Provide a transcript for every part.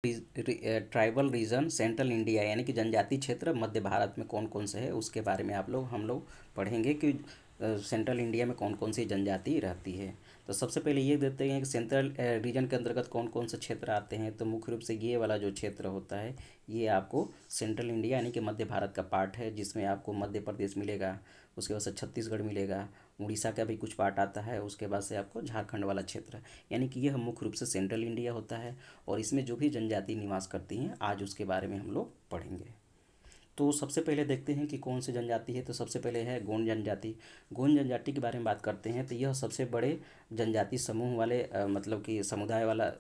Tribal reason central India यानी कि जनजातीय क्षेत्र मध्य भारत में कौन कौन से है उसके बारे में हम लोग पढ़ेंगे कि सेंट्रल इंडिया में कौन कौन सी जनजाति रहती है। तो सबसे पहले ये देखते हैं कि सेंट्रल रीजन के अंतर्गत कौन कौन से क्षेत्र आते हैं। तो मुख्य रूप से ये वाला जो क्षेत्र होता है ये आपको सेंट्रल इंडिया यानी कि मध्य भारत का पार्ट है, जिसमें आपको मध्य प्रदेश मिलेगा, उसके बाद से छत्तीसगढ़ मिलेगा, उड़ीसा का भी कुछ पार्ट आता है, उसके बाद से आपको झारखंड वाला क्षेत्र, यानी कि यह मुख्य रूप से सेंट्रल इंडिया होता है। और इसमें जो भी जनजाति निवास करती हैं आज उसके बारे में हम लोग पढ़ेंगे। तो सबसे पहले देखते हैं कि कौन सी जनजाति है। तो सबसे पहले है गोंड जनजाति। गोंड जनजाति के बारे में बात करते हैं तो यह सबसे बड़े जनजाति समूह वाले मतलब कि समुदाय वाला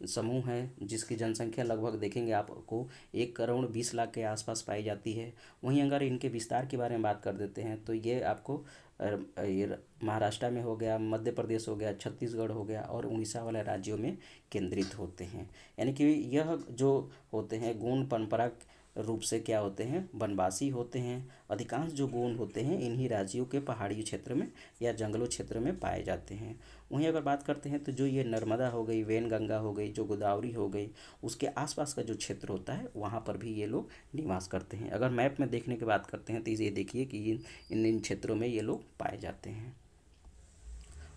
समूह है, जिसकी जनसंख्या लगभग देखेंगे आपको 1,20,00,000 के आसपास पाई जाती है। वहीं अगर इनके विस्तार के बारे में बात कर देते हैं तो ये आपको ये महाराष्ट्र में हो गया, मध्य प्रदेश हो गया, छत्तीसगढ़ हो गया और उड़ीसा वाले राज्यों में केंद्रित होते हैं। यानी कि यह जो होते हैं गोंड परंपरा रूप से क्या होते हैं, वनवासी होते हैं। अधिकांश जो गोंड होते हैं इन्हीं राज्यों के पहाड़ी क्षेत्र में या जंगलों क्षेत्र में पाए जाते हैं। वहीं अगर बात करते हैं तो जो ये नर्मदा हो गई, वैनगंगा हो गई, जो गोदावरी हो गई, उसके आसपास का जो क्षेत्र होता है वहाँ पर भी ये लोग निवास करते हैं। अगर मैप में देखने की बात करते हैं तो ये देखिए कि इन क्षेत्रों में ये लोग पाए जाते हैं।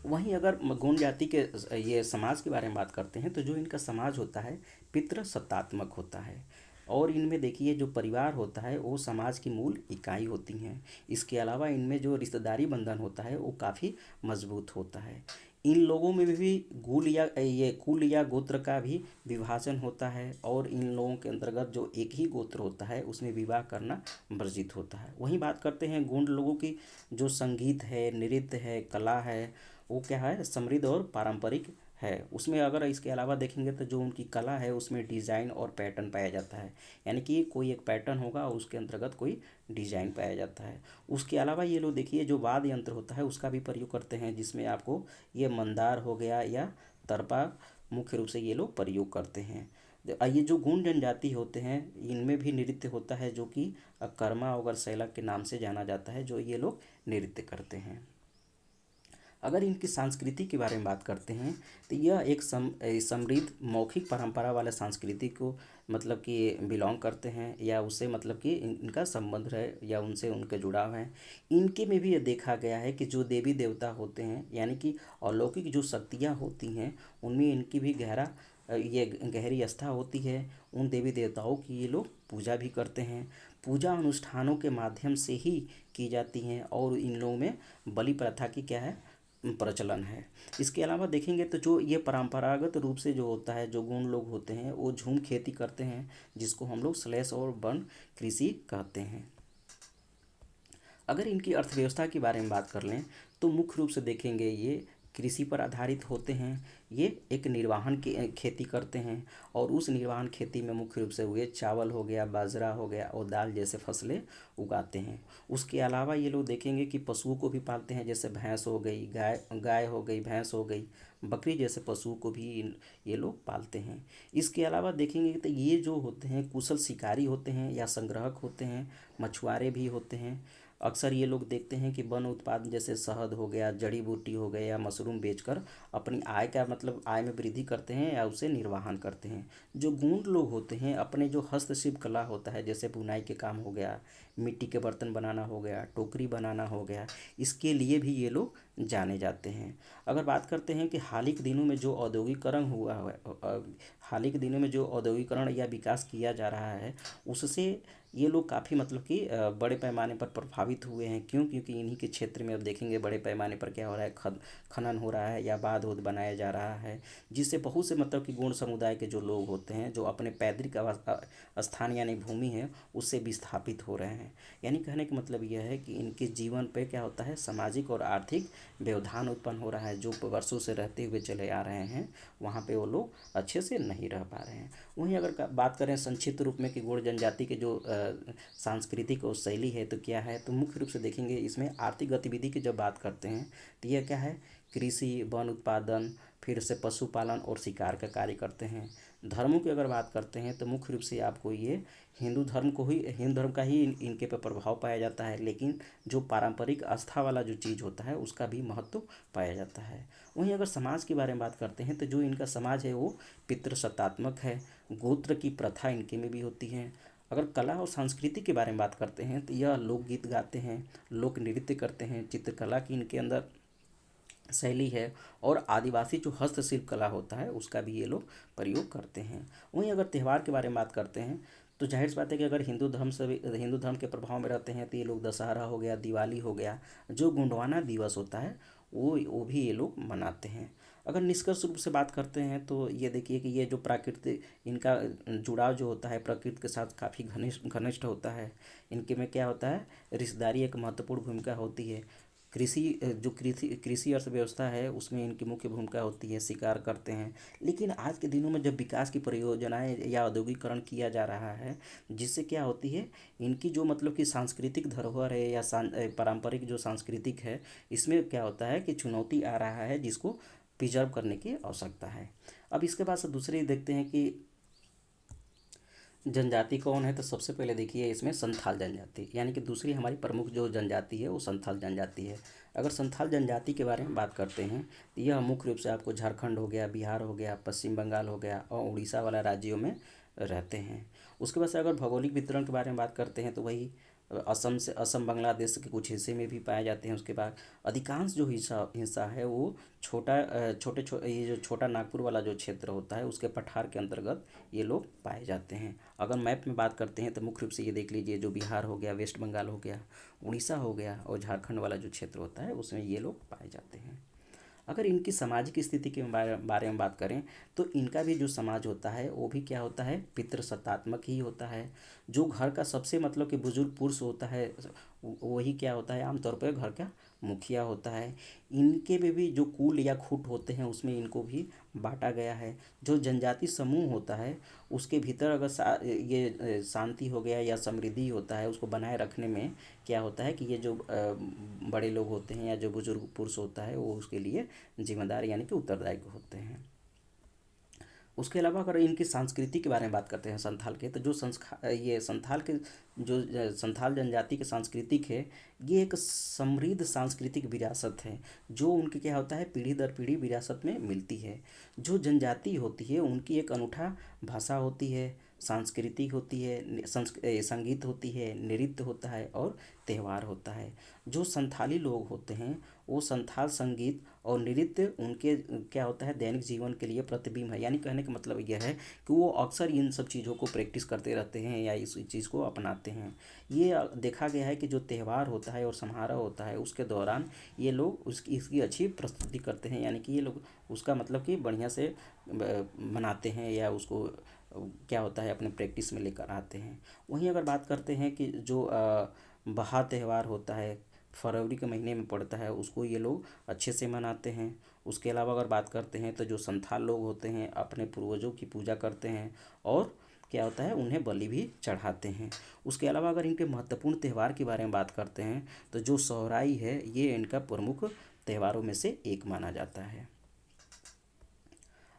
वहीं अगर गोंड जाति के ये समाज के बारे में बात करते हैं तो जो इनका समाज होता है पितृसत्तात्मक होता है। और इनमें देखिए जो परिवार होता है वो समाज की मूल इकाई होती हैं। इसके अलावा इनमें जो रिश्तेदारी बंधन होता है वो काफ़ी मजबूत होता है। इन लोगों में भी कुल या गोत्र का भी विभाजन होता है और इन लोगों के अंतर्गत जो एक ही गोत्र होता है उसमें विवाह करना वर्जित होता है। वहीं बात करते हैं गोंड लोगों की जो संगीत है, नृत्य है, कला है, वो क्या है समृद्ध और पारंपरिक है। उसमें अगर इसके अलावा देखेंगे तो जो उनकी कला है उसमें डिज़ाइन और पैटर्न पाया जाता है, यानी कि कोई एक पैटर्न होगा और उसके अंतर्गत कोई डिज़ाइन पाया जाता है। उसके अलावा ये लोग देखिए जो वाद्य यंत्र होता है उसका भी प्रयोग करते हैं, जिसमें आपको ये मंदार हो गया या तरपा मुख्य रूप से ये लोग प्रयोग करते हैं। ये जो गोंड जनजाति होते हैं इनमें भी नृत्य होता है जो कि कर्मा और सैलक के नाम से जाना जाता है, जो ये लोग नृत्य करते हैं। अगर इनकी संस्कृति के बारे में बात करते हैं तो यह एक समृद्ध मौखिक परंपरा वाले संस्कृति को मतलब कि बिलोंग करते हैं या उससे मतलब कि इनका संबंध है या उनसे उनका जुड़ाव है। इनके में भी ये देखा गया है कि जो देवी देवता होते हैं यानी कि अलौकिक जो शक्तियाँ होती हैं उनमें इनकी भी ये गहरी आस्था होती है। उन देवी देवताओं की ये लोग पूजा भी करते हैं। पूजा अनुष्ठानों के माध्यम से ही की जाती हैं और इन लोगों में बलि प्रथा की क्या है प्रचलन है। इसके अलावा देखेंगे तो जो ये परंपरागत रूप से जो होता है जो गोंड लोग होते हैं वो झूम खेती करते हैं, जिसको हम लोग स्लैश और वन कृषि कहते हैं। अगर इनकी अर्थव्यवस्था के बारे में बात कर लें तो मुख्य रूप से देखेंगे ये कृषि पर आधारित होते हैं। ये एक निर्वाहन की खेती करते हैं और उस निर्वाहन खेती में मुख्य रूप से हुए चावल हो गया, बाजरा हो गया और दाल जैसे फसलें उगाते हैं। उसके अलावा ये लोग देखेंगे कि पशुओं को भी पालते हैं, जैसे भैंस हो गई, गाय हो गई, भैंस हो गई, बकरी जैसे पशुओं को भी ये लोग पालते हैं। इसके अलावा देखेंगे तो ये जो होते हैं कुशल शिकारी होते हैं या संग्राहक होते हैं, मछुआरे भी होते हैं। अक्सर ये लोग देखते हैं कि वन उत्पाद जैसे शहद हो गया, जड़ी बूटी हो गया या मशरूम बेचकर अपनी आय का मतलब आय में वृद्धि करते हैं या उसे निर्वाहन करते हैं। जो गोंड लोग होते हैं अपने जो हस्तशिल्प कला होता है जैसे बुनाई के काम हो गया, मिट्टी के बर्तन बनाना हो गया, टोकरी बनाना हो गया, इसके लिए भी ये लोग जाने जाते हैं। अगर बात करते हैं कि हाल ही के दिनों में जो औद्योगिकरण हुआ है, हाल ही के दिनों में जो औद्योगिकरण या विकास किया जा रहा है उससे ये लोग काफ़ी मतलब कि बड़े पैमाने पर प्रभावित हुए हैं। क्यों? क्योंकि इन्हीं के क्षेत्र में अब देखेंगे बड़े पैमाने पर क्या हो रहा है, खनन हो रहा है या बांध वोध बनाया जा रहा है, जिससे बहुत से मतलब कि गोंड समुदाय के जो लोग होते हैं जो अपने पैतृक स्थान यानी भूमि है उससे विस्थापित हो रहे हैं। यानी कहने का मतलब यह है कि इनके जीवन पे क्या होता है सामाजिक और आर्थिक व्यवधान उत्पन्न हो रहा है। जो वर्षों से रहते हुए चले आ रहे हैं वहाँ पे वो लोग अच्छे से नहीं रह पा रहे हैं। वहीं अगर बात करें संक्षिप्त रूप में कि गोंड जनजाति के जो सांस्कृतिक और शैली है तो क्या है, तो मुख्य रूप से देखेंगे इसमें आर्थिक गतिविधि की जब बात करते हैं तो यह क्या है कृषि, वन उत्पादन, फिर से पशुपालन और शिकार का कार्य करते हैं। धर्मों की अगर बात करते हैं तो मुख्य रूप से आपको ये हिंदू धर्म का ही इनके पे प्रभाव पाया जाता है, लेकिन जो पारंपरिक आस्था वाला जो चीज़ होता है उसका भी महत्व पाया जाता है। वहीं अगर समाज के बारे में बात करते हैं तो जो इनका समाज है वो पितृसत्तात्मक है। गोत्र की प्रथा इनके में भी होती है। अगर कला और संस्कृति के बारे में बात करते हैं तो यह लोकगीत गाते हैं, लोक नृत्य करते हैं, चित्रकला की इनके अंदर शैली है, और आदिवासी जो हस्तशिल्प कला होता है उसका भी ये लोग प्रयोग करते हैं। वहीं अगर त्यौहार के बारे में बात करते हैं तो जाहिर सी बात है कि अगर हिंदू धर्म के प्रभाव में रहते हैं तो ये लोग दशहरा हो गया, दिवाली हो गया, जो गोंडवाना दिवस होता है वो भी ये लोग मनाते हैं। अगर निष्कर्ष रूप से बात करते हैं तो ये देखिए कि ये जो प्रकृति इनका जुड़ाव जो होता है प्रकृति के साथ काफ़ी घनिष्ठ घनिष्ठ होता है। इनके में क्या होता है, रिश्तेदारी एक महत्वपूर्ण भूमिका होती है। कृषि अर्थव्यवस्था है उसमें इनकी मुख्य भूमिका होती है, शिकार करते हैं। लेकिन आज के दिनों में जब विकास की परियोजनाएं या औद्योगिकरण किया जा रहा है, जिससे क्या होती है, इनकी जो मतलब कि सांस्कृतिक धरोहर है या पारंपरिक जो सांस्कृतिक है, इसमें क्या होता है कि चुनौती आ रहा है, जिसको प्रिजर्व करने की आवश्यकता है। अब इसके बाद से दूसरे देखते हैं कि जनजाति कौन है। तो सबसे पहले देखिए इसमें संथाल जनजाति, यानी कि दूसरी हमारी प्रमुख जो जनजाति है वो संथाल जनजाति है। अगर संथाल जनजाति के बारे में बात करते हैं तो यह मुख्य रूप से आपको झारखंड हो गया, बिहार हो गया, पश्चिम बंगाल हो गया और उड़ीसा वाला राज्यों में रहते हैं। उसके बाद से अगर भौगोलिक वितरण के बारे में बात करते हैं तो वही असम बांग्लादेश के कुछ हिस्से में भी पाए जाते हैं। उसके बाद अधिकांश जो हिस्सा है वो ये जो छोटा नागपुर वाला जो क्षेत्र होता है उसके पठार के अंतर्गत ये लोग पाए जाते हैं। अगर मैप में बात करते हैं तो मुख्य रूप से ये देख लीजिए, जो बिहार हो गया, वेस्ट बंगाल हो गया, उड़ीसा हो गया और झारखंड वाला जो क्षेत्र होता है उसमें ये लोग पाए जाते हैं। अगर इनकी सामाजिक स्थिति के बारे में बात करें तो इनका भी जो समाज होता है वो भी क्या होता है, पितृसत्तात्मक ही होता है। जो घर का सबसे मतलब कि बुजुर्ग पुरुष होता है वही क्या होता है, आमतौर पर घर का मुखिया होता है। इनके में भी जो कुल या खुट होते हैं उसमें इनको भी बांटा गया है। जो जनजाति समूह होता है उसके भीतर अगर ये शांति हो गया या समृद्धि होता है, उसको बनाए रखने में क्या होता है कि ये जो बड़े लोग होते हैं या जो बुजुर्ग पुरुष होता है वो उसके लिए जिम्मेदार यानी कि उत्तरदायी होते हैं। उसके अलावा अगर इनकी संस्कृति के बारे में बात करते हैं संथाल के, तो ये संथाल के जो संथाल जनजाति के सांस्कृतिक है, ये एक समृद्ध सांस्कृतिक विरासत है जो उनकी क्या होता है, पीढ़ी दर पीढ़ी विरासत में मिलती है। जो जनजाति होती है उनकी एक अनूठा भाषा होती है, सांस्कृतिक होती है, संगीत होती है, नृत्य होता है और त्यौहार होता है। जो संथाली लोग होते हैं वो संथाल संगीत और नृत्य उनके क्या होता है, दैनिक जीवन के लिए प्रतिबिंब है। यानी कहने का मतलब यह है कि वो अक्सर इन सब चीज़ों को प्रैक्टिस करते रहते हैं या इस चीज़ को अपनाते हैं। ये देखा गया है कि जो त्यौहार होता है और समारोह होता है उसके दौरान ये लोग इसकी अच्छी प्रस्तुति करते हैं, यानी कि ये लोग उसका मतलब कि बढ़िया से मनाते हैं या उसको क्या होता है अपने प्रैक्टिस में लेकर आते हैं। वहीं अगर बात करते हैं कि जो बहा त्यौहार होता है, फरवरी के महीने में पड़ता है, उसको ये लोग अच्छे से मनाते हैं। उसके अलावा अगर बात करते हैं तो जो संथाल लोग होते हैं अपने पूर्वजों की पूजा करते हैं और क्या होता है उन्हें बलि भी चढ़ाते हैं। उसके अलावा अगर इनके महत्वपूर्ण त्यौहार के बारे में बात करते हैं तो जो सोहराई है ये इनका प्रमुख त्योहारों में से एक माना जाता है।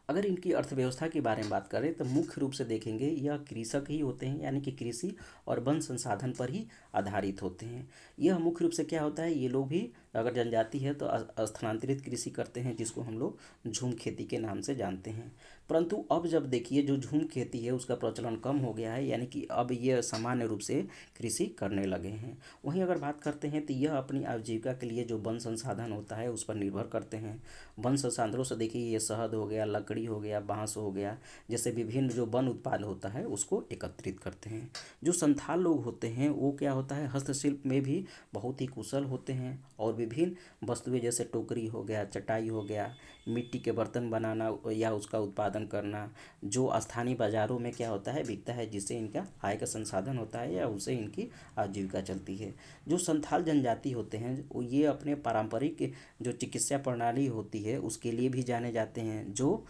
अगर इनकी अर्थव्यवस्था के बारे में बात करें तो मुख्य रूप से देखेंगे यह कृषक ही होते हैं, यानी कि कृषि और वन संसाधन पर ही आधारित होते हैं। यह मुख्य रूप से क्या होता है, ये लोग भी अगर जनजाति है तो स्थानांतरित कृषि करते हैं, जिसको हम लोग झूम खेती के नाम से जानते हैं। परंतु अब जब देखिए जो झूम खेती है उसका प्रचलन कम हो गया है, यानी कि अब ये सामान्य रूप से कृषि करने लगे हैं। वहीं अगर बात करते हैं तो यह अपनी आजीविका के लिए जो वन संसाधन होता है उस पर निर्भर करते हैं। वन संसाधनों से देखिए ये शहद हो गया, लकड़ी हो गया, बांस हो गया, जैसे विभिन्न जो वन उत्पाद होता है उसको एकत्रित करते हैं। जो संथाल लोग होते हैं वो क्या होता है, हस्तशिल्प में भी बहुत ही कुशल होते हैं और विभिन्न वस्तुएं जैसे टोकरी हो गया, चटाई हो गया, मिट्टी के बर्तन बनाना या उसका उत्पादन करना, जो स्थानीय बाज़ारों में क्या होता है बिकता है, जिससे इनका आय का संसाधन होता है या उससे इनकी आजीविका चलती है। जो संथाल जनजाति होते हैं वो ये अपने पारंपरिक जो चिकित्सा प्रणाली होती है उसके लिए भी जाने जाते हैं, जो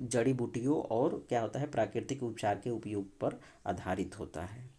जड़ी बूटियों और क्या होता है प्राकृतिक उपचार के उपयोग पर आधारित होता है।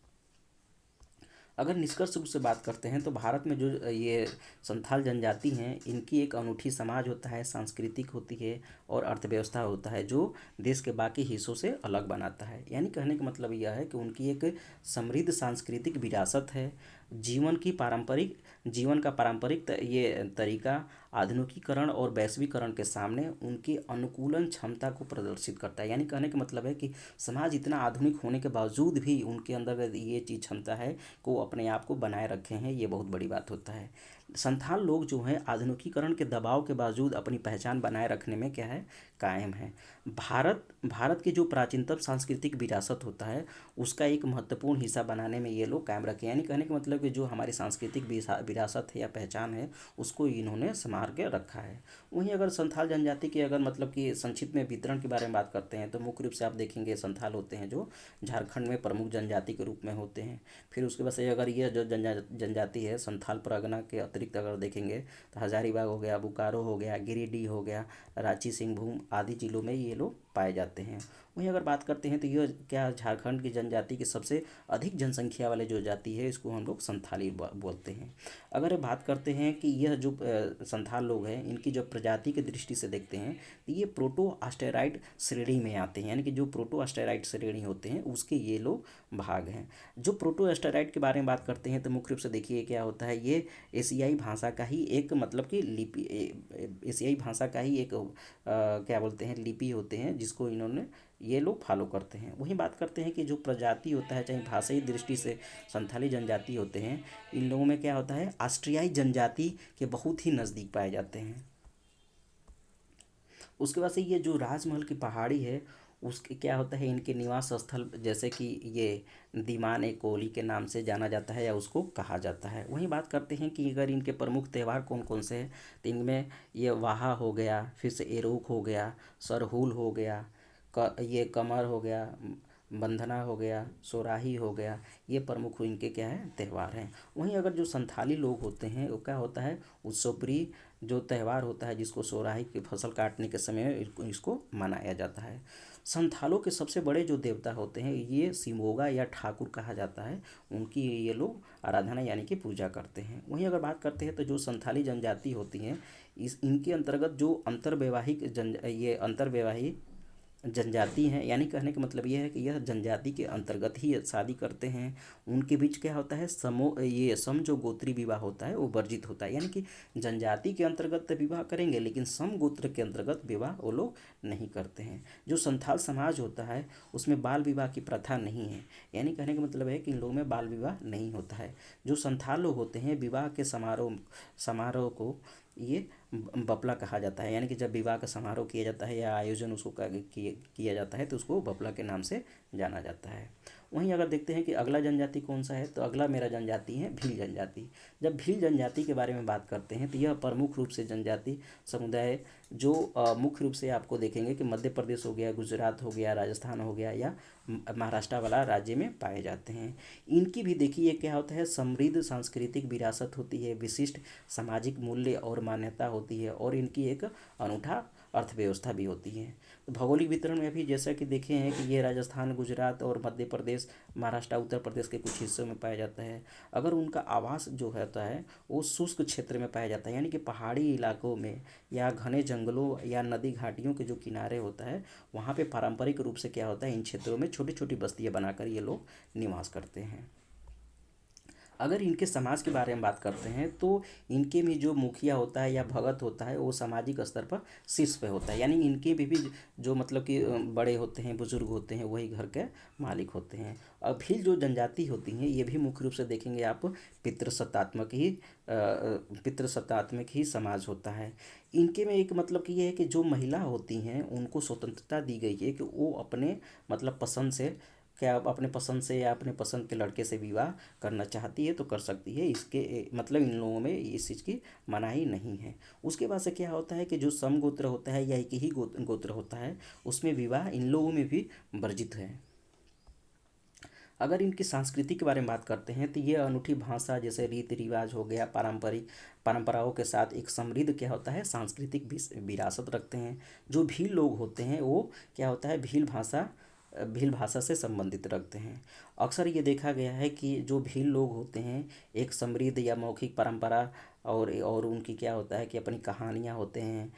अगर निष्कर्ष रूप से बात करते हैं तो भारत में जो ये संथाल जनजाति हैं इनकी एक अनूठी समाज होता है, सांस्कृतिक होती है और अर्थव्यवस्था होता है जो देश के बाकी हिस्सों से अलग बनाता है। यानी कहने का मतलब यह है कि उनकी एक समृद्ध सांस्कृतिक विरासत है, जीवन का पारंपरिक ये तरीका आधुनिकीकरण और वैश्वीकरण के सामने उनकी अनुकूलन क्षमता को प्रदर्शित करता है। यानी कहने का मतलब है कि समाज इतना आधुनिक होने के बावजूद भी उनके अंदर ये चीज़ क्षमता है कि वो अपने आप को बनाए रखे हैं, ये बहुत बड़ी बात होता है। संथाल लोग जो हैं आधुनिकीकरण के दबाव के बावजूद अपनी पहचान बनाए रखने में क्या है, कायम है। भारत की जो प्राचीनतम सांस्कृतिक विरासत होता है उसका एक महत्वपूर्ण हिस्सा बनाने में ये लोग कायम रखे। यानी कहने का मतलब कि जो हमारी सांस्कृतिक विरासत है या पहचान है उसको इन्होंने संभाल के रखा है। वहीं अगर संथाल जनजाति की अगर मतलब कि संक्षिप्त में वितरण के बारे में बात करते हैं तो मुख्य रूप से आप देखेंगे संथाल होते हैं जो झारखंड में प्रमुख जनजाति के रूप में होते हैं। फिर उसके बाद से अगर ये जो जनजाति है संथाल परगना के अतिरिक्त अगर देखेंगे तो हजारीबाग हो गया, बोकारो हो गया, गिरिडीह हो गया, रांची, सिंहभूम आदि जिलों में ये लोग पाए जाते हैं। वहीं अगर बात करते हैं तो यह क्या झारखंड की जनजाति की सबसे अधिक जनसंख्या वाले जो जाति है इसको हम लोग संथाली बोलते हैं। अगर बात करते हैं कि यह जो संथाल लोग हैं इनकी जब प्रजाति की दृष्टि से देखते हैं तो ये प्रोटो ऑस्टेरॉइड श्रेणी में आते हैं। यानी कि जो प्रोटो ऑस्टेरॉइड श्रेणी होते हैं उसके ये लोग भाग हैं। जो प्रोटो ऑस्टेरॉइड के बारे में बात करते हैं तो मुख्य रूप से देखिए क्या होता है, ये एशियाई भाषा का ही एक मतलब कि लिपि एशियाई भाषा का ही एक क्या बोलते हैं लिपि होते हैं जिसको इन्होंने ये लोग फॉलो करते हैं। वहीं बात करते हैं कि जो प्रजाति होता है चाहे भाषाई दृष्टि से संथाली जनजाति होते हैं इन लोगों में क्या होता है ऑस्ट्रियाई जनजाति के बहुत ही नज़दीक पाए जाते हैं। उसके बाद से ये जो राजमहल की पहाड़ी है उसके क्या होता है इनके निवास स्थल जैसे कि ये दीमान ए कोली के नाम से जाना जाता है या उसको कहा जाता है। वहीं बात करते हैं कि अगर इनके प्रमुख त्यौहार कौन कौन से हैं तो इनमें ये वाहा हो गया, फिर से एरोख हो गया, सरहुल हो गया, ये कमर हो गया, बंधना हो गया, सोराही हो गया, ये प्रमुख इनके क्या है त्यौहार हैं। वहीं अगर जो संथाली लोग होते हैं वो क्या होता है उत्सवप्रिय जो त्यौहार होता है जिसको सोराही की फसल काटने के समय इसको मनाया जाता है। संथालों के सबसे बड़े जो देवता होते हैं ये सिमोगा या ठाकुर कहा जाता है, उनकी ये लोग आराधना यानी कि पूजा करते हैं। वहीं अगर बात करते हैं तो जो संथाली जनजाति होती हैं इनके अंतर्गत जो अंतर्वैवाहिक जनजाति हैं यानी कहने का मतलब ये है कि यह जनजाति के अंतर्गत ही शादी करते हैं। उनके बीच क्या होता है सम जो गोत्री विवाह होता है वो वर्जित होता है। यानी कि जनजाति के अंतर्गत विवाह करेंगे लेकिन सम गोत्र के अंतर्गत विवाह वो लोग नहीं करते हैं। जो संथाल समाज होता है उसमें बाल विवाह की प्रथा नहीं है। यानी कहने का मतलब है कि इन लोगों में बाल विवाह नहीं होता है। जो संथाल लोग होते हैं विवाह के समारोह को ये बपला कहा जाता है। यानी कि जब विवाह का समारोह किया जाता है या आयोजन उसको किया जाता है तो उसको बपला के नाम से जाना जाता है। वहीं अगर देखते हैं कि अगला जनजाति कौन सा है तो अगला मेरा जनजाति है भील जनजाति। जब भील जनजाति के बारे में बात करते हैं तो यह प्रमुख रूप से जनजाति समुदाय जो मुख्य रूप से आपको देखेंगे कि मध्य प्रदेश हो गया, गुजरात हो गया, राजस्थान हो गया या महाराष्ट्र वाला राज्य में पाए जाते हैं। इनकी भी देखिए क्या होता है समृद्ध सांस्कृतिक विरासत होती है, विशिष्ट सामाजिक मूल्य और मान्यता होती है और इनकी एक अनूठा अर्थव्यवस्था भी होती है। तो भौगोलिक वितरण में भी जैसा कि देखे हैं कि ये राजस्थान, गुजरात और मध्य प्रदेश, महाराष्ट्र, उत्तर प्रदेश के कुछ हिस्सों में पाया जाता है। अगर उनका आवास जो होता है वो शुष्क क्षेत्र में पाया जाता है यानी कि पहाड़ी इलाकों में या घने जंगलों या नदी घाटियों के जो किनारे होता है वहाँ पे पारंपरिक रूप से क्या होता है इन क्षेत्रों में छोटी छोटी बस्तियाँ बनाकर ये लोग निवास करते हैं। अगर इनके समाज के बारे में बात करते हैं तो इनके में जो मुखिया होता है या भगत होता है वो सामाजिक स्तर पर शीर्ष पे होता है। यानी इनके भी जो मतलब कि बड़े होते हैं, बुजुर्ग होते हैं, वही घर के मालिक होते हैं। अब भील जो जनजाति होती हैं ये भी मुख्य रूप से देखेंगे आप पितृसत्तात्मक ही समाज होता है। इनके में एक मतलब कि ये है कि जो महिला होती हैं उनको स्वतंत्रता दी गई है कि वो अपने मतलब पसंद से क्या अपने पसंद से या अपने पसंद के लड़के से विवाह करना चाहती है तो कर सकती है। इसके मतलब इन लोगों में इस चीज़ की मनाही नहीं है। उसके बाद से क्या होता है कि जो समगोत्र होता है या एक ही गोत्र होता है उसमें विवाह इन लोगों में भी वर्जित है। अगर इनकी संस्कृति के बारे में बात करते हैं तो ये अनूठी भाषा जैसे रीति रिवाज हो गया, परंपराओं के साथ एक समृद्ध क्या होता है सांस्कृतिक विरासत रखते हैं। जो भील लोग होते हैं वो क्या होता है भील भाषा से संबंधित रखते हैं। अक्सर ये देखा गया है कि जो भील लोग होते हैं एक समृद्ध या मौखिक परंपरा और उनकी क्या होता है कि अपनी कहानियाँ होते हैं,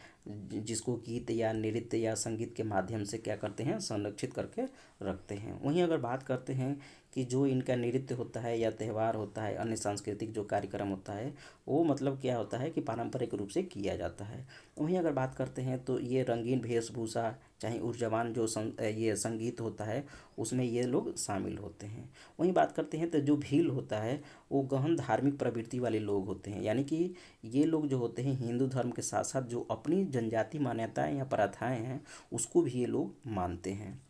जिसको गीत या नृत्य या संगीत के माध्यम से क्या करते हैं, संरक्षित करके रखते हैं। वहीं अगर बात करते हैं कि जो इनका नृत्य होता है या त्यौहार होता है, अन्य सांस्कृतिक जो कार्यक्रम होता है, वो मतलब क्या होता है कि पारंपरिक रूप से किया जाता है। वहीं अगर बात करते हैं तो ये रंगीन वेशभूषा, चाहे ऊर्जावान जो ये संगीत होता है, उसमें ये लोग शामिल होते हैं। वहीं बात करते हैं तो जो भील होता है, वो गहन धार्मिक प्रवृत्ति वाले लोग होते हैं, यानी कि ये लोग जो होते हैं हिंदू धर्म के साथ साथ जो अपनी जनजाति मान्यताएं या प्रथाएं हैं, उसको भी ये लोग मानते हैं।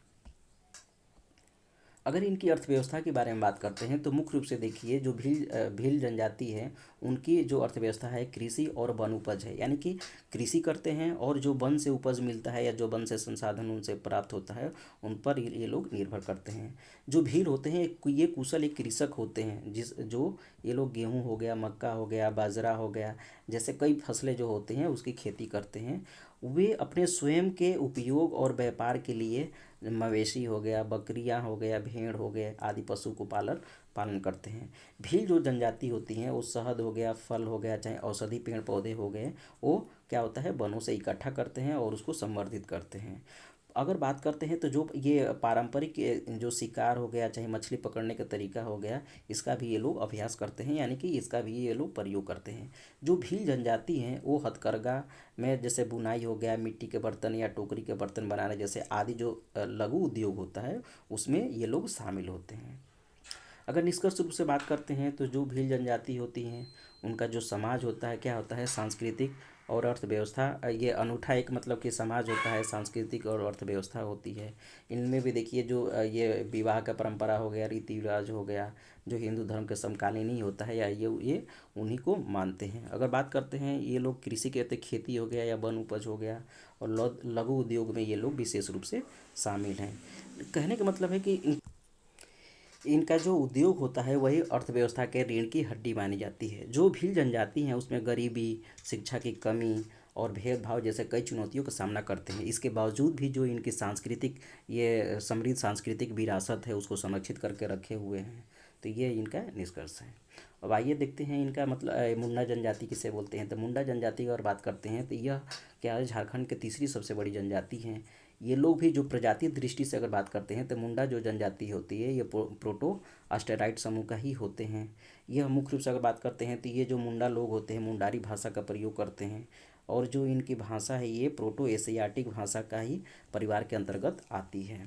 अगर इनकी अर्थव्यवस्था के बारे में बात करते हैं तो मुख्य रूप से देखिए जो भील जनजाति है, उनकी जो अर्थव्यवस्था है कृषि और वन उपज है, यानी कि कृषि करते हैं और जो वन से उपज मिलता है या जो वन से संसाधन उनसे प्राप्त होता है, उन पर ये लोग निर्भर करते हैं। जो भील होते हैं ये कुशल एक कृषक होते हैं, जो ये लोग गेहूँ हो गया, मक्का हो गया, बाजरा हो गया, जैसे कई फसलें जो होते हैं उसकी खेती करते हैं। वे अपने स्वयं के उपयोग और व्यापार के लिए मवेशी हो गया, बकरियां हो गया, भेड़ हो गए आदि पशु को पालन करते हैं। भील जो जनजाति होती हैं वो शहद हो गया, फल हो गया, चाहे औषधि पेड़ पौधे हो गए, वो क्या होता है वनों से इकट्ठा करते हैं और उसको संवर्धित करते हैं। अगर बात करते हैं तो जो ये पारंपरिक जो शिकार हो गया, चाहे मछली पकड़ने का तरीका हो गया, इसका भी ये लोग अभ्यास करते हैं, यानी कि इसका भी ये लोग प्रयोग करते हैं। जो भील जनजाति हैं वो हथकरघा में जैसे बुनाई हो गया, मिट्टी के बर्तन या टोकरी के बर्तन बनाने जैसे आदि जो लघु उद्योग होता है, उसमें ये लोग शामिल होते हैं। अगर निष्कर्ष रूप से बात करते हैं तो जो भील जनजाति होती हैं, उनका जो समाज होता है क्या होता है, सांस्कृतिक और अर्थव्यवस्था, ये अनूठा एक मतलब कि समाज होता है, सांस्कृतिक और अर्थव्यवस्था होती है। इनमें भी देखिए जो ये विवाह का परंपरा हो गया, रीति रिवाज हो गया, जो हिंदू धर्म के समकालीन ही होता है, या ये उन्हीं को मानते हैं। अगर बात करते हैं ये लोग कृषि कहते खेती हो गया या वन उपज हो गया और लघु उद्योग में ये लोग विशेष रूप से शामिल हैं। कहने का मतलब है कि इनका जो उद्योग होता है वही अर्थव्यवस्था के रीढ़ की हड्डी मानी जाती है। जो भील जनजाति हैं उसमें गरीबी, शिक्षा की कमी और भेदभाव जैसे कई चुनौतियों का सामना करते हैं। इसके बावजूद भी जो इनकी सांस्कृतिक ये समृद्ध सांस्कृतिक विरासत है उसको संरक्षित करके रखे हुए हैं। तो ये इनका निष्कर्ष है। अब आइए देखते हैं इनका मतलब मुंडा जनजाति किसे बोलते हैं। तो मुंडा जनजाति की अगर बात करते हैं तो यह क्या है, झारखंड की तीसरी सबसे बड़ी जनजाति है। ये लोग भी जो प्रजाति दृष्टि से अगर बात करते हैं तो मुंडा जो जनजाति होती है ये प्रोटो ऑस्ट्रेराइड समूह का ही होते हैं। यह मुख्य रूप से अगर बात करते हैं तो ये जो मुंडा लोग होते हैं मुंडारी भाषा का प्रयोग करते हैं, और जो इनकी भाषा है ये प्रोटो एशियाटिक भाषा का ही परिवार के अंतर्गत आती है।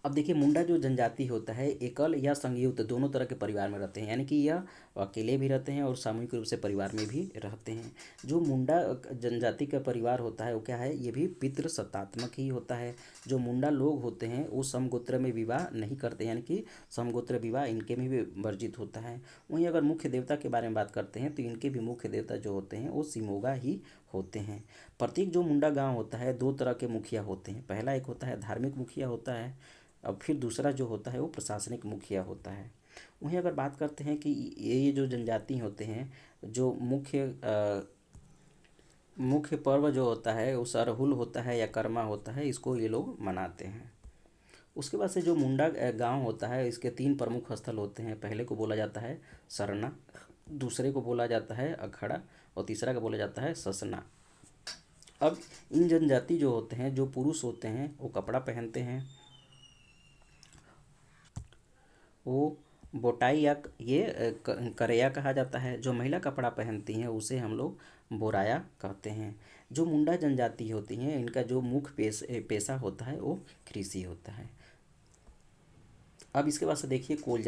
अब देखिए मुंडा जो जनजाति होता है एकल या संयुक्त दोनों तरह के परिवार में रहते हैं, यानी कि यह अकेले भी रहते हैं और सामूहिक रूप से परिवार में भी रहते हैं। जो मुंडा जनजाति का परिवार होता है वो क्या है, ये भी पितृसत्तात्मक ही होता है। जो मुंडा लोग होते हैं वो समगोत्र में विवाह नहीं करते, यानी कि समगोत्र विवाह इनके में भी वर्जित होता है। वहीं अगर मुख्य देवता के बारे में बात करते हैं तो इनके भी मुख्य देवता जो होते हैं वो सिमोगा ही होते हैं। प्रत्येक जो मुंडा गांव होता है दो तरह के मुखिया होते हैं। पहला एक होता है धार्मिक मुखिया होता है, अब फिर दूसरा जो होता है वो प्रशासनिक मुखिया होता है। वहीं अगर बात करते हैं कि ये जो जनजाति होते हैं, जो मुख्य पर्व जो होता है वो सरहुल होता है या कर्मा होता है, इसको ये लोग मनाते हैं। उसके बाद से जो मुंडा गांव होता है इसके तीन प्रमुख स्थल होते हैं। पहले को बोला जाता है सरना, दूसरे को बोला जाता है अखड़ा और तीसरा को बोला जाता है ससना। अब इन जनजाति जो होते हैं, जो पुरुष होते हैं वो कपड़ा पहनते हैं, वो बोटाई या ये करया कहा जाता है। जो महिला कपड़ा पहनती हैं उसे हम लोग बोराया कहते हैं। जो मुंडा जनजाति होती हैं इनका जो मुख्य पेशा होता है वो कृषि होता है। अब इसके बाद से देखिए कोल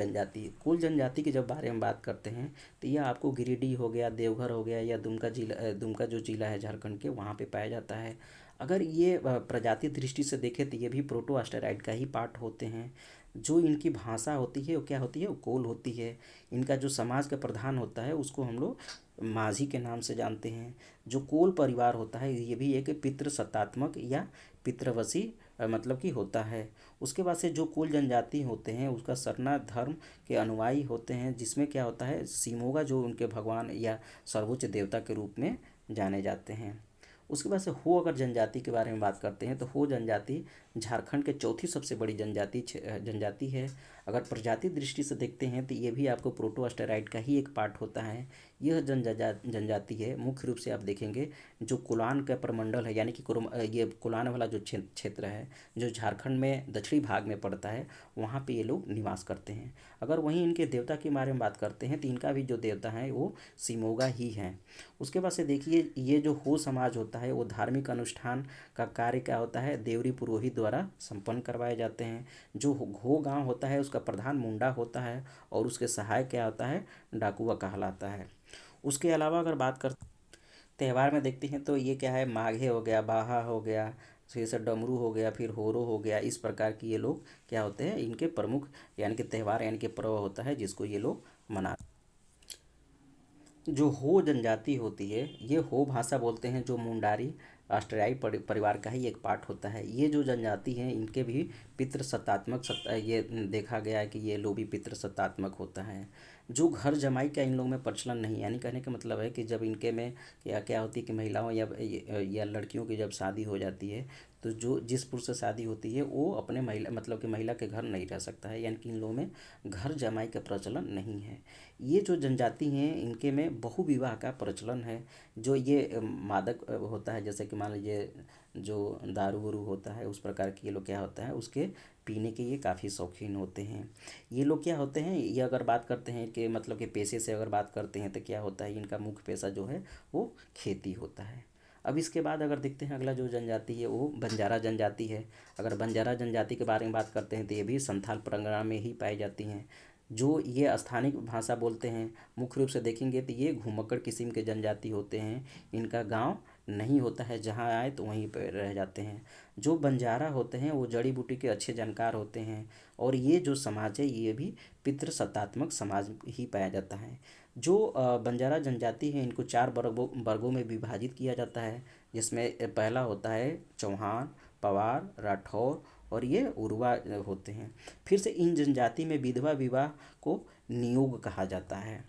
जनजाति के जब बारे में बात करते हैं तो यह आपको गिरिडीह हो गया, देवघर हो गया या दुमका जो जिला है झारखंड के वहाँ पे पाया जाता है। अगर ये प्रजाति दृष्टि से देखें तो ये भी प्रोटो ऑस्ट्रेराइड का ही पार्ट होते हैं। जो इनकी भाषा होती है वो क्या होती है, वो कोल होती है। इनका जो समाज का प्रधान होता है उसको हम लोग माझी के नाम से जानते हैं। जो कोल परिवार होता है ये भी एक पितृसत्तात्मक या पितृवशी मतलब कि होता है। उसके बाद से जो कोल जनजाति होते हैं उसका सरना धर्म के अनुयायी होते हैं, जिसमें क्या होता है सिमोगा जो उनके भगवान या सर्वोच्च देवता के रूप में जाने जाते हैं। उसके बाद से हो अगर जनजाति के बारे में बात करते हैं तो हो जनजाति झारखंड के चौथी सबसे बड़ी जनजाति है। अगर प्रजाति दृष्टि से देखते हैं तो ये भी आपको प्रोटोस्टेरॉइड का ही एक पार्ट होता है। यह जनजाति है, मुख्य रूप से आप देखेंगे जो कोलान का प्रमंडल है, यानी कि ये कोलान वाला जो क्षेत्र है जो झारखंड में दक्षिणी भाग में पड़ता है, वहाँ पे ये लोग निवास करते हैं। अगर वहीं इनके देवता के बारे में बात करते हैं तो इनका भी जो देवता है वो सिमोगा ही है। उसके बाद से देखिए ये जो हो समाज होता है वो धार्मिक अनुष्ठान का कार्य क्या होता है, देवरी पुरोहित द्वारा संपन्न करवाए जाते हैं। जो हो गांव होता है उसका प्रधान मुंडा होता है और उसके सहायक क्या होता है, डाकुआ कहलाता है। उसके अलावा अगर बात कर त्यौहार में देखते हैं तो ये क्या है, माघे हो गया, बाहा हो गया, फिर से डमरू हो गया, फिर होरो हो गया, इस प्रकार की ये लोग क्या होते हैं, इनके प्रमुख यानी कि त्यौहार यानी कि पर्व होता है जिसको ये लोग मनाते हैं। जो हो जनजाति होती है, ये हो भाषा बोलते हैं जो मुंडारी ऑस्ट्रियाई परिवार का ही एक पार्ट होता है। ये जो जनजाति हैं इनके भी पितृ सत्तात्मक सत्ता ये देखा गया है कि ये लोग भी पितृ सत्तात्मक होता है। जो घर जमाई का इन लोगों में प्रचलन नहीं, यानी कहने का मतलब है कि जब इनके में क्या क्या होती है कि महिलाओं या लड़कियों की जब शादी हो जाती है तो जो जिस पुरुष से शादी होती है वो अपने महिला मतलब कि महिला के घर नहीं रह सकता है, यानी कि इन लोगों में घर जमाई का प्रचलन नहीं है। ये जो जनजाति हैं इनके में बहु विवाह का प्रचलन है। जो ये मादक होता है, जैसे कि मान लीजिए जो दारू वारू होता है उस प्रकार के ये लोग क्या होता है उसके पीने के ये काफ़ी शौकीन होते हैं। ये लोग क्या होते हैं, ये अगर बात करते हैं कि मतलब कि पेशे से अगर बात करते हैं तो क्या होता है, इनका मुख्य पेशा जो है वो खेती होता है। अब इसके बाद अगर देखते हैं अगला जो जनजाति है वो बंजारा जनजाति है। अगर बंजारा जनजाति के बारे में बात करते हैं तो ये भी संथाल परगना में ही पाई जाती हैं। जो ये स्थानिक भाषा बोलते हैं, मुख्य रूप से देखेंगे तो ये घुमक्कड़ किस्म के जनजाति होते हैं। इनका गांव नहीं होता है, जहाँ आए तो वहीं पर रह जाते हैं। जो बंजारा होते हैं वो जड़ी बूटी के अच्छे जानकार होते हैं और ये जो समाज है ये भी पितृ सत्तात्मक समाज ही पाया जाता है। जो बंजारा जनजाति है इनको 4 वर्गों में विभाजित किया जाता है, जिसमें पहला होता है चौहान, पवार, राठौर और ये उर्वा होते हैं। फिर से इन जनजाति में विधवा विवाह को नियोग कहा जाता है।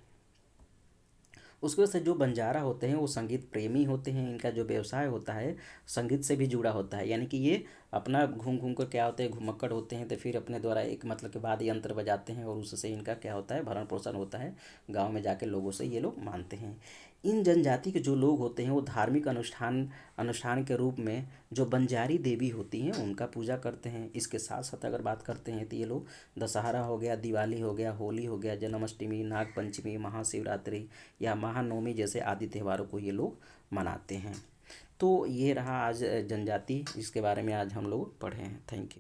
उसकी वजह से जो बंजारा होते हैं वो संगीत प्रेमी होते हैं। इनका जो व्यवसाय होता है संगीत से भी जुड़ा होता है, यानी कि ये अपना घूम घूम कर क्या होते हैं, घुमक्कड़ होते हैं तो फिर अपने द्वारा एक मतलब के वाद्य यंत्र बजाते हैं और उससे इनका क्या होता है, भरण पोषण होता है। गाँव में जाके लोगों से ये लोग मानते हैं। इन जनजाति के जो लोग होते हैं वो धार्मिक अनुष्ठान अनुष्ठान के रूप में जो बंजारी देवी होती हैं उनका पूजा करते हैं। इसके साथ साथ अगर बात करते हैं तो ये लोग दशहरा हो गया, दिवाली हो गया, होली हो गया, जन्माष्टमी, नाग पंचमी, महाशिवरात्रि या महानवमी जैसे आदि त्योहारों को ये लोग मनाते हैं। तो ये रहा आज जनजाति जिसके बारे में आज हम लोग पढ़े हैं। Thank you.